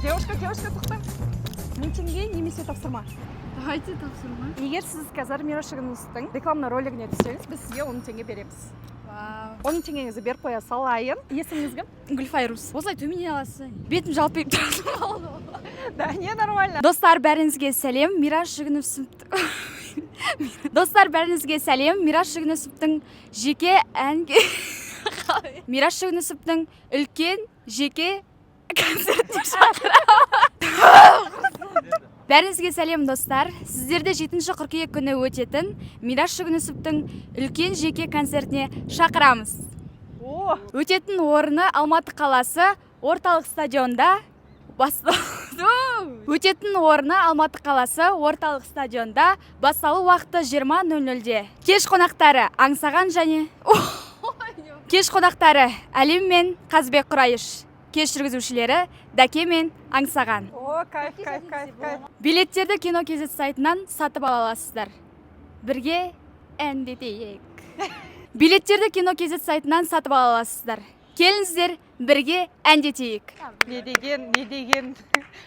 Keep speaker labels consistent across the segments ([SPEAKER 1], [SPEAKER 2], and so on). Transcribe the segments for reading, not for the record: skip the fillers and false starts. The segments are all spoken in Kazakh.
[SPEAKER 1] девушка тоқта. 1000 теңге немесе тапсырма.
[SPEAKER 2] Давайте тапсырма.
[SPEAKER 1] Егер сіз қазір Мирашыгыныстың рекламный ролигіне түссеңіз, біз сізге 10 теңге береміз. 10 теңгеңізді беріп қоя салайын. Есіміңіз кім?
[SPEAKER 2] Гүлфайрус. Осылай төмене аласыз. Бетім жалпиып тұрады.
[SPEAKER 1] Да, не нормально.
[SPEAKER 2] Достар, бәріңізге сәлем. Мираш Жүгінісовтың Достар, бәріңізге сәлем. Мираш Жүгінісовтың жеке әнге Мираш Жүгінісовтың үлкен жеке концертіне шақырамын. Бәріңізге сәлем, достар. Сіздерді 7 қыркүйек күні өтетін Мираш Жүгінісовтың үлкен жеке концертіне шақырамыз. Өтетін орны Алматы қаласы орталық стадионда Өтетін орны Алматы қаласы орталық стадионда, басталу уақыты 20:00-де. Кеш қонақтары Аңсаған және Кеш қонақтары Әлем мен Қазбек Құрайыш. Кеш жүргізушілері Дәке мен Аңсаған.
[SPEAKER 1] Кайф.
[SPEAKER 2] Билеттерді Кино KZ сайтынан сатып ала аласыздар. Бірге әндетейік. Билеттерді Кино KZ сайтынан сатып ала аласыздар. Келіңіздер, бірге әндетейік.
[SPEAKER 1] Не деген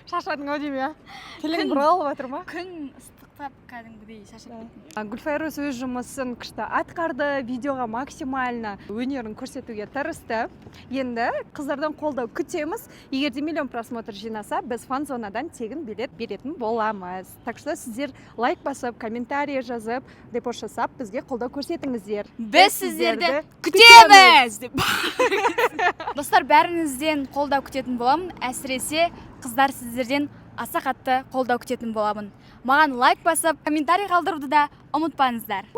[SPEAKER 1] шашадың-ау деймін, я? Тілің бұралып отыр ма?
[SPEAKER 2] Күн ыстықтап кәдімгідей шашып кеттім.
[SPEAKER 1] Гүлфайрус өз жұмысын күшті атқарды, видеоға максимально өнерін көрсетуге тырысты. Енді қыздардан қолдау күтеміз. Егер де миллион просмотр жинаса, біз фан-зонадан тегін билет беретін боламыз. Так что сіздер лайк басып, комментарий жазып, репост жасап, бізге қолдау көрсетіңіздер.
[SPEAKER 2] Біз сіздерді күтеміз! Достар, бәріңізден қолдау күтетін боламын. Әсіресе қыздар сіздерден аса қатты қолдау күтетін боламын. Маған лайк басып, комментарий қалдыруды да ұмытпаңыздар.